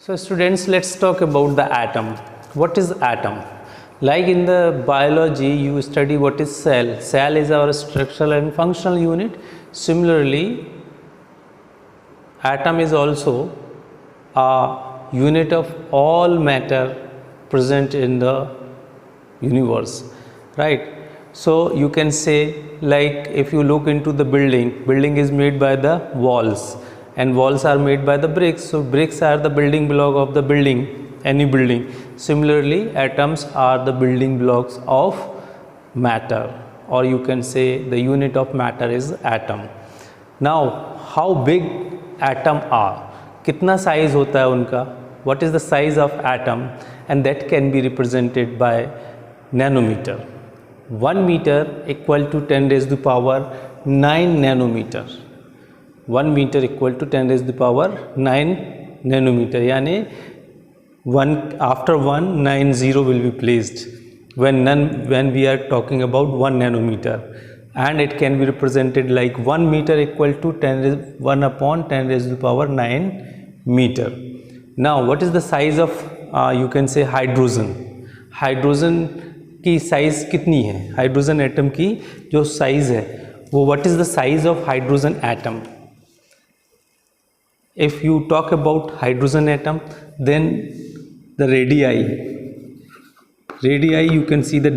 So students, let's talk about the atom. What is atom? Like in the biology, you study what is cell. Cell is our structural and functional unit. Similarly, atom is also a unit of all matter present in the universe, right? So you can say, like if you look into the building is made by the walls, and walls are made by the bricks. So bricks are the building block of the building, any building. Similarly, atoms are the building blocks of matter, or you can say the unit of matter is atom. Now, how big atom are? कितना size होता है उनका? What is the size of atom? And that can be represented by nanometer. 1 meter equal to 10 raised to the power 9 nanometer. 1 meter equal to 10 raised to the power 9 nanometer. यानी after 1 9 0 will be placed when we are talking about 1 nanometer, and it can be represented like 1 meter equal to 1 upon 10 raised to the power 9 meter. Now what is the size of you can say hydrogen? Hydrogen की size कितनी है? Hydrogen atom की जो size है वो what is the size of hydrogen atom? If you talk about hydrogen atom, then the radii you can see the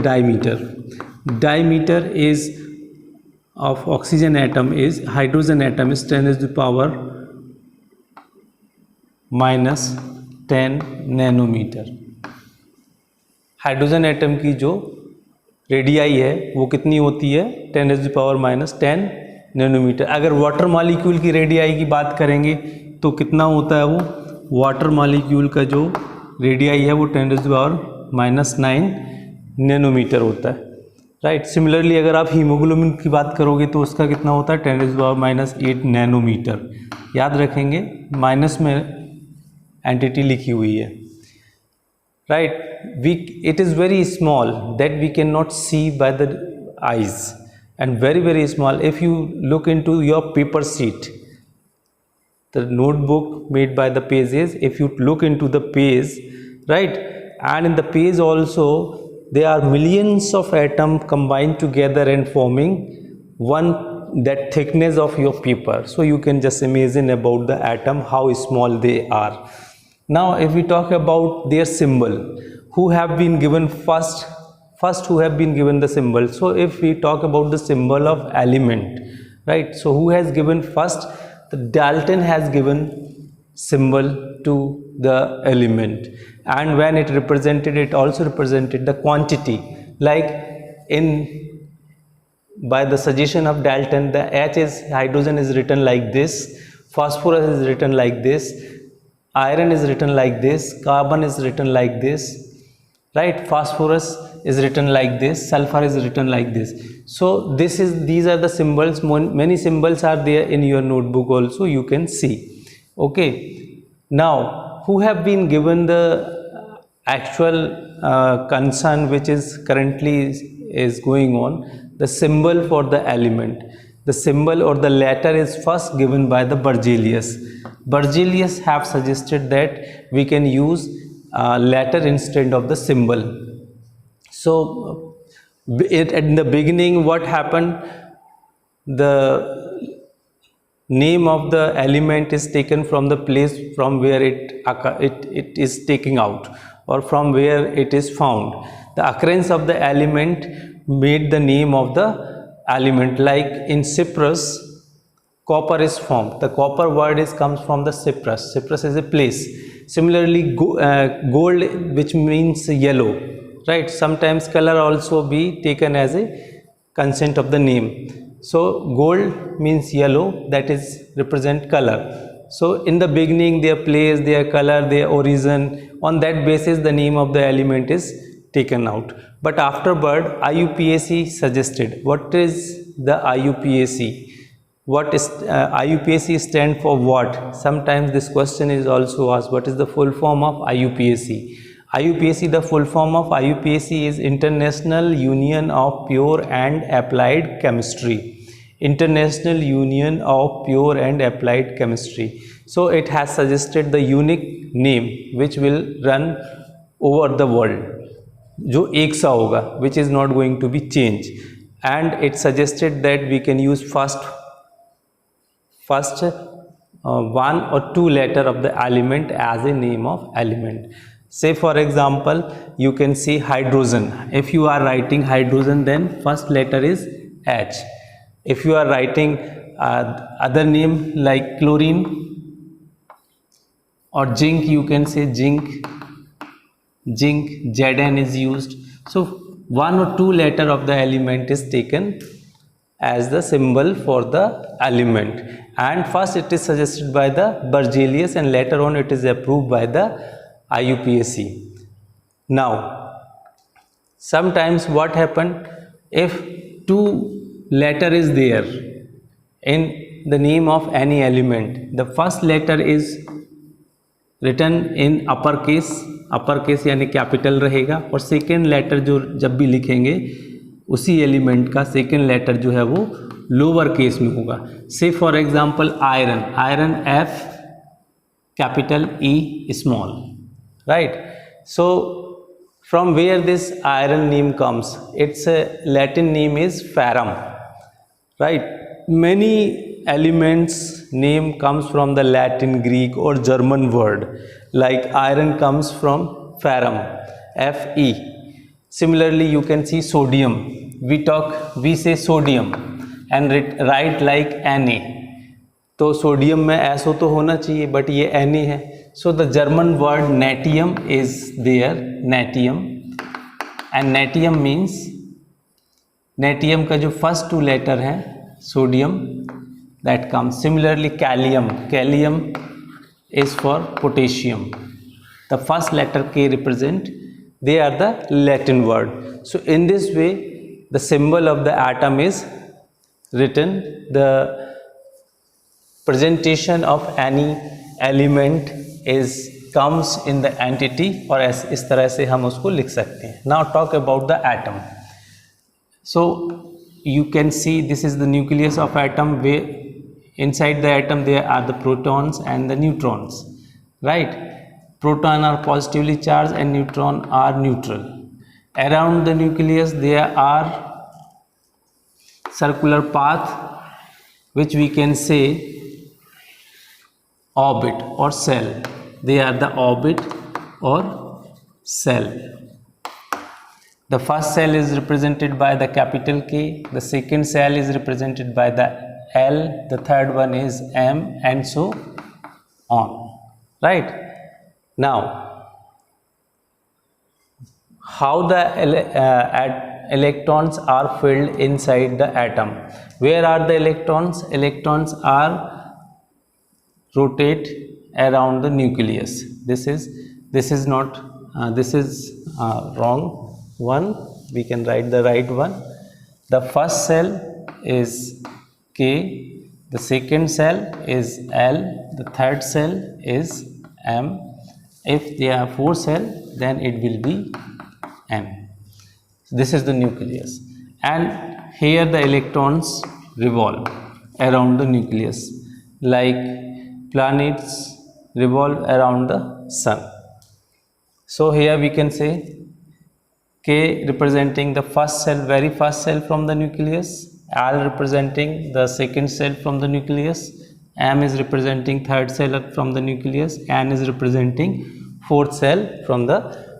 diameter is of oxygen atom is hydrogen atom is 10 raised to the power minus 10 nanometer. Hydrogen atom की जो radii है वो कितनी होती है? 10 raised to the power minus 10 nanometre. अगर water molecule की radii की बात करेंगे तो कितना होता है वो? वाटर मॉलिक्यूल का जो रेडियाई है वो 10 raised to the power minus 9 nanometre होता है, राइट. सिमिलरली अगर आप हीमोग्लोबिन की बात करोगे तो उसका कितना होता है? 10 raised to the power minus 8 nanometre. याद रखेंगे माइनस में एंटिटी लिखी हुई है, right. It is very small that we cannot see by the eyes, and very small. If you look into your paper sheet, the notebook made by the pages, if you look into the page, right, and in the page also there are millions of atoms combined together and forming that thickness of your paper. So you can just imagine about the atom how small they are. Now if we talk about their symbol, who have been given first who have been given the symbol. So if we talk about the symbol of element, right, so who has given first? The Dalton has given symbol to the element, and when it represented, it also represented the quantity. Like by the suggestion of Dalton, the hydrogen is written like this, phosphorus is written like this, iron is written like this, carbon is written like this, right, phosphorus is written like this, sulfur is written like this. So these are the symbols. Many symbols are there in your notebook also, you can see. Okay, now who have been given the actual concern which is currently is going on? The symbol for the element, the symbol or the letter is first given by the Berzelius. Berzelius have suggested that we can use letter instead of the symbol. So in the beginning what happened? The name of the element is taken from the place from where it is taken out, or from where it is found. The occurrence of the element made the name of the element. Like in Cyprus, copper is formed. The copper word comes from the Cyprus. Cyprus is a place. Similarly, gold, which means yellow, right? Sometimes color also be taken as a consent of the name. So gold means yellow, that is represent color. So in the beginning, their place, their color, their origin, on that basis the name of the element is taken out. But afterward, IUPAC suggested. What is the IUPAC? What is IUPAC stand for what? Sometimes this question is also asked. What is the full form of IUPAC? IUPAC, the full form of IUPAC is International Union of Pure and Applied Chemistry. International Union of Pure and Applied Chemistry. So it has suggested the unique name which will run over the world, जो एक सा होगा, which is not going to be changed, and it suggested that we can use first one or two letter of the element as a name of element. Say for example, you can see hydrogen. If you are writing hydrogen, then first letter is H. If you are writing other name like chlorine or zinc, you can say zinc, Zn is used. So one or two letter of the element is taken as the symbol for the element, and first it is suggested by the Berzelius and later on it is approved by the IUPAC. Now sometimes what happened, if two letter is there in the name of any element, the first letter is written in upper case यानी capital रहेगा, और second letter जो जब भी लिखेंगे उसी element का second letter जो है वो लोअर केस में होगा. से for example iron F capital e small, right. So from where this iron name comes, it's Latin name is ferrum, right. many elements name comes from the Latin, Greek or German word, like iron comes from ferrum, Fe. Similarly you can see sodium, we say sodium and write like Na. तो sodium में ऐसो तो होना चाहिए but ये Na है. So the German word natrium is there, natrium, and natrium means, natrium का जो फर्स्ट टू लेटर है sodium, that comes. Similarly Kalium is for potassium. The first letter K represent, they are the Latin word. So in this way the symbol of the atom is written. The presentation of any element is comes in the entity, और इस तरह से हम उसको लिख सकते हैं. Now talk about the atom. So you can see this is the nucleus of atom, where inside the atom there are the protons and the neutrons, right. Proton are positively charged and neutron are neutral. Around the nucleus there are circular path which we can say orbit or cell. They are the orbit or cell. The first cell is represented by the capital K, the second cell is represented by the L, the third one is M, and so on, right. Now how the electrons are filled inside the atom. Where are the electrons? Electrons are rotate around the nucleus. This is not this is wrong one, we can write the right one. The first cell is K, the second cell is L, the third cell is M. If there are 4 cells, then it will be M. This is the nucleus, and here the electrons revolve around the nucleus like planets revolve around the sun. So here we can say K representing the first cell, very first cell from the nucleus, L representing the second cell from the nucleus, M is representing third cell from the nucleus, N is representing fourth cell from the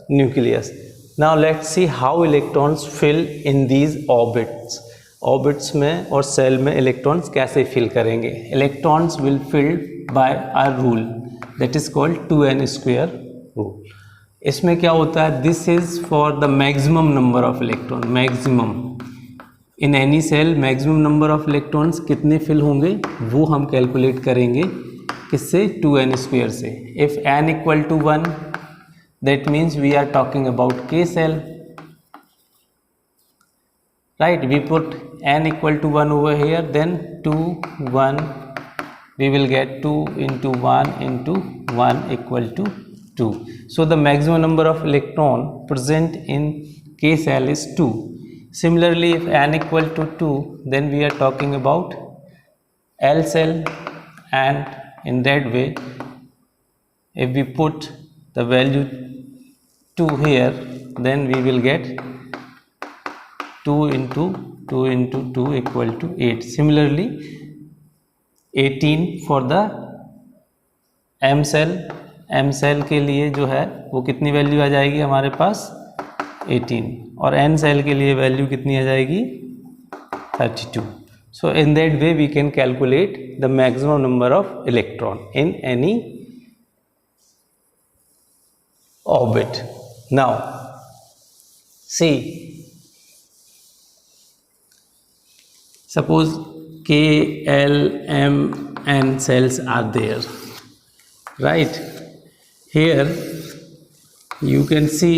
nucleus. Now let's see how electrons fill in these orbits. Orbits में और cell में electrons कैसे fill करेंगे? Electrons will fill by a rule that is called 2n square rule. इसमें क्या होता है, this is for the maximum number of electron. Maximum in any shell maximum number of electrons कितने fill होंगे वो हम कैलकुलेट करेंगे किससे, 2n स्क्वायर से. If n equal to 1 that means we are talking about k shell, right. We put n equal to 1 over here, then 2 1 we will get 2 into 1 into 1 equal to 2. So the maximum number of electron present in K cell is 2. Similarly, if n equal to 2, then we are talking about L cell, and in that way if we put the value 2 here, then we will get 2 into 2 into 2 equal to 8. Similarly 18 for the m cell के लिए जो है वो कितनी value आ जाएगी हमारे पास 18, और n cell के लिए वैल्यू कितनी आ जाएगी 32. So in that way we can calculate the maximum number of electron in any orbit. Now see, suppose K, L, M, N cells are there, right? Here you can see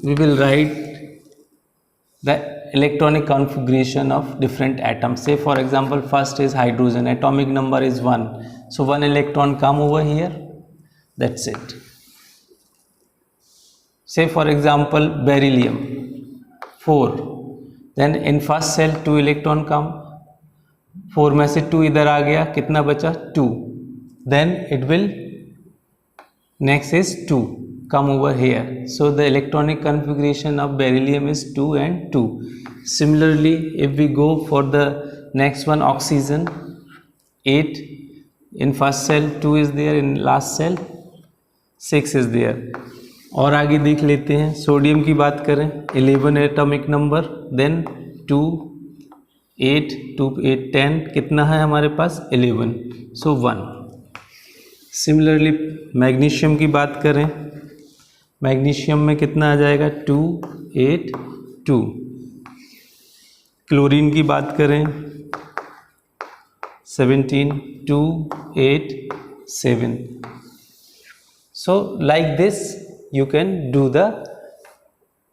we will write the electronic configuration of different atoms. Say for example, first is hydrogen, atomic number is 1, so 1 electron come over here, that's it. Say for example beryllium 4, then in first cell 2 electron come, 4 में से 2 इधर आ गया, कितना बचा 2, then it will next is 2 come over here, so the electronic configuration of beryllium is 2 and 2. Similarly if we go for the next one, oxygen 8, in first cell 2 is there, in last cell 6 is there. और आगे देख लेते हैं, sodium की बात करें 11 atomic number, then 2 8 2 8 10, कितना है हमारे पास 11, सो 1. सिमिलरली मैग्नीशियम की बात करें, मैग्नीशियम में कितना आ जाएगा 2 8 2. क्लोरीन की बात करें 17 2 8 7. So like this you can do the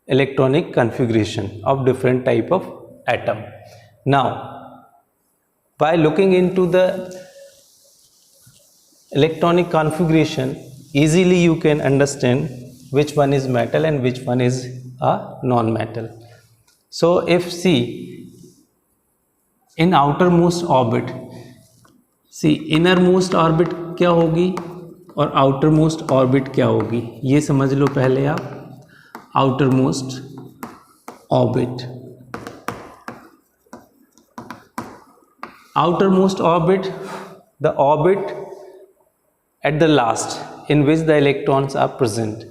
electronic configuration of different type of atom. Now by looking into the electronic configuration, easily you can understand which one is metal and which one is a non-metal. So if see in outermost orbit, see innermost orbit क्या होगी और outermost orbit क्या होगी, ये समझ लो पहले आप. outermost orbit, outermost orbit, the orbit at the last in which the electrons are present.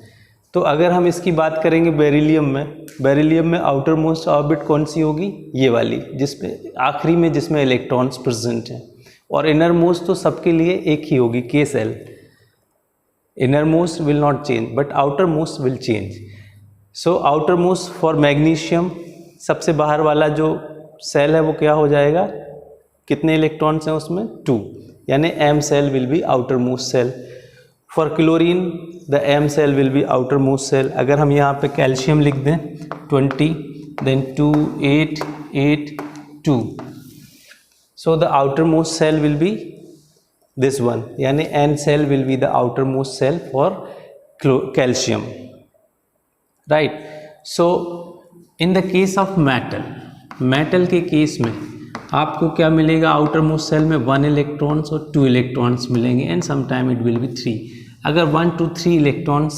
तो अगर हम इसकी बात करेंगे बेरिलियम में आउटर मोस्ट ऑर्बिट कौन सी होगी, ये वाली जिसमें आखिरी में जिसमें इलेक्ट्रॉन्स प्रेजेंट हैं, और इनर मोस्ट तो सबके लिए एक ही होगी K shell. Inner most will not change but outer most will change. So outer most for magnesium सबसे बाहर वाला जो सेल है वो क्या हो जाएगा, कितने इलेक्ट्रॉन्स हैं उसमें 2, यानी M shell will be outermost shell. For chlorine the M shell will be outermost shell. अगर हम यहाँ पे कैल्शियम लिख दें 20, then 2 8 8 2, so the outermost shell will be this one, यानी N shell will be the outermost shell for calcium, right. So in the case of metal के case में आपको क्या मिलेगा, आउटर मोस्ट सेल में 1 electrons और 2 electrons मिलेंगे, and sometime it will be 3. अगर 1 2 3 इलेक्ट्रॉन्स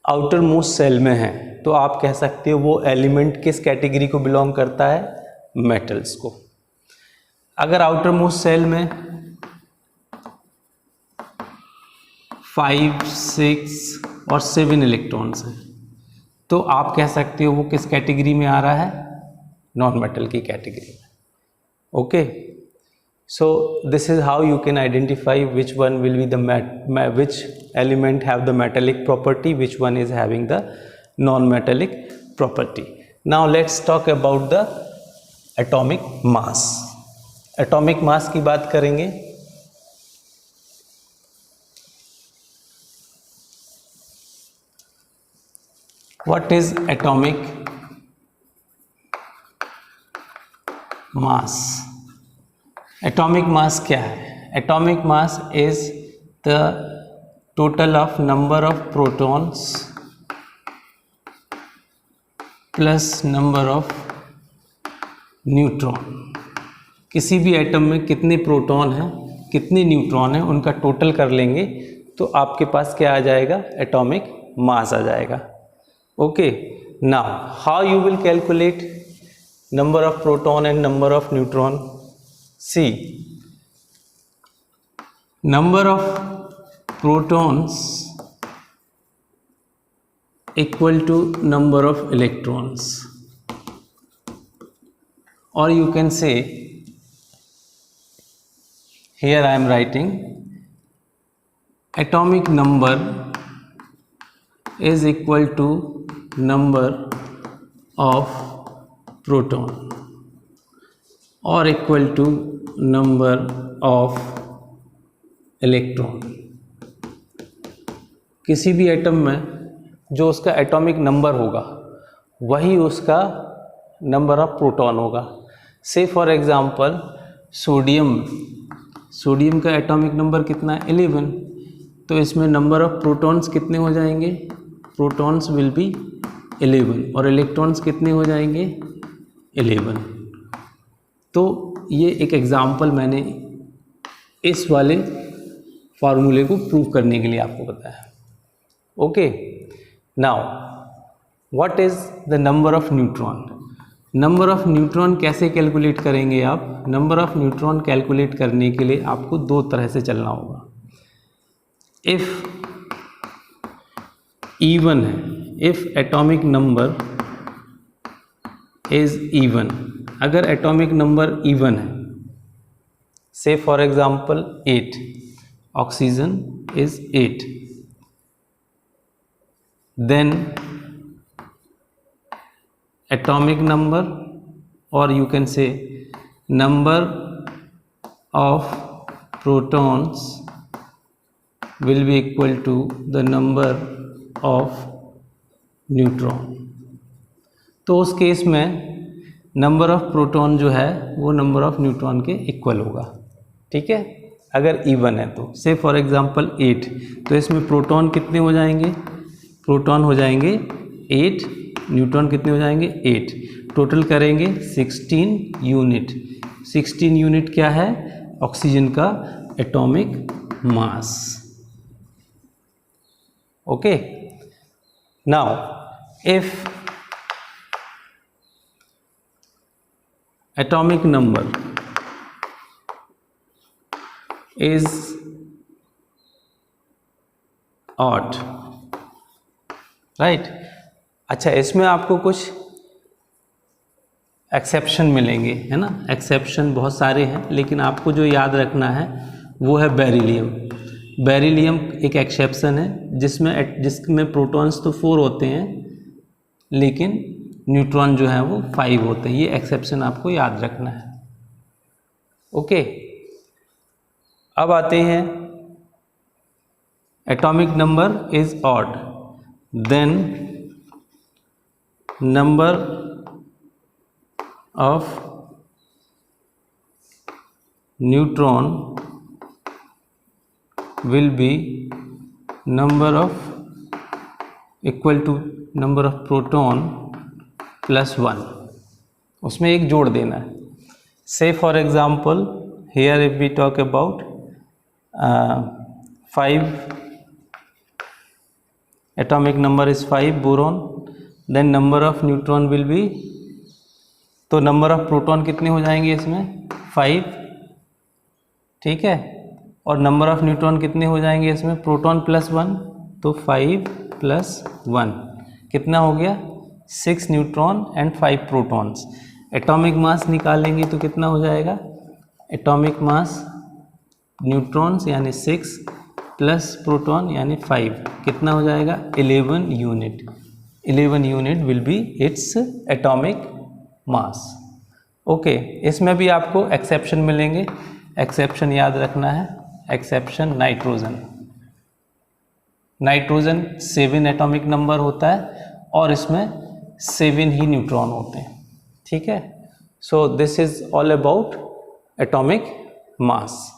आउटर मोस्ट सेल में हैं तो आप कह सकते हो वो एलिमेंट किस कैटेगरी को बिलोंग करता है, मेटल्स को. अगर आउटर मोस्ट सेल में 5 6 और 7 इलेक्ट्रॉन्स हैं तो आप कह सकते हो वो किस कैटेगरी में आ रहा है, नॉन मेटल की कैटेगरी में. Okay, so this is how you can identify which one will be the which element have the metallic property, which one is having the non-metallic property. Now let's talk about the atomic mass. Atomic mass की बात करेंगे. What is atomic mass? Atomic mass क्या है? Atomic mass is the total of number of protons plus number of neutron. किसी भी atom में कितने proton हैं कितने न्यूट्रॉन हैं उनका टोटल कर लेंगे तो आपके पास क्या आ जाएगा, एटॉमिक मास आ जाएगा। Okay, now how you will calculate number of proton and number of neutron? See, number of protons equal to number of electrons, or you can say, here I am writing atomic number is equal to number of proton or equal to number of electron। किसी भी atom में जो उसका atomic number होगा वही उसका number of proton होगा। से फॉर एग्जांपल सोडियम का एटॉमिक नंबर कितना है, 11। तो इसमें नंबर ऑफ प्रोटॉन्स कितने हो जाएंगे, प्रोटॉन्स विल बी 11 और इलेक्ट्रॉन्स कितने हो जाएंगे, 11। तो ये एक एग्जांपल मैंने इस वाले फार्मूले को प्रूव करने के लिए आपको बताया। Okay, now what is the number of neutron? Number of neutron कैसे कैलकुलेट करेंगे आप? नंबर ऑफ न्यूट्रॉन कैलकुलेट करने के लिए आपको दो तरह से चलना होगा। इफ़ इवन है, if atomic number is even, अगर एटॉमिक नंबर इवन है, से for example 8, oxygen is 8, then atomic number, or you can say number of protons will be equal to the number of neutron। तो उस case में number of proton जो है वो number of neutron के equal होगा। ठीक है, अगर इवन है तो से फॉर एग्जांपल 8, तो इसमें प्रोटॉन कितने हो जाएंगे, प्रोटॉन हो जाएंगे 8, न्यूट्रॉन कितने हो जाएंगे 8, टोटल करेंगे 16 यूनिट। 16 यूनिट क्या है, ऑक्सीजन का atomic mass. Okay, now if atomic number is odd, right. अच्छा, इसमें आपको कुछ एक्सेप्शन मिलेंगे, है ना। एक्सेप्शन बहुत सारे हैं, लेकिन आपको जो याद रखना है वो है बेरिलियम। बेरिलियम एक एक्सेप्शन है जिसमें प्रोटॉन्स तो 4 होते हैं लेकिन न्यूट्रॉन जो है वो 5 होते हैं। ये एक्सेप्शन आपको याद रखना है। ओके, अब आते हैं atomic number is odd, then number of neutron will be number of equal to number of proton plus 1। उसमें एक जोड़ देना है। से for example here if we talk about 5, atomic number is 5 boron, then number of neutron will be, तो number of proton कितने हो जाएंगे इसमें 5, ठीक है, और number of neutron कितने हो जाएंगे इसमें, proton plus 1, तो 5 plus 1 कितना हो गया 6 neutron and 5 protons. Atomic mass निकालेंगे तो कितना हो जाएगा, एटॉमिक मास न्यूट्रॉन्स यानी 6 प्लस प्रोटॉन यानी 5 कितना हो जाएगा 11 unit. 11 unit will be its atomic mass. Okay, इसमें भी आपको एक्सेप्शन मिलेंगे। एक्सेप्शन याद रखना है, exception nitrogen. Nitrogen 7 atomic number होता है और इसमें 7 ही न्यूट्रॉन होते हैं। ठीक है, so this is all about atomic mass.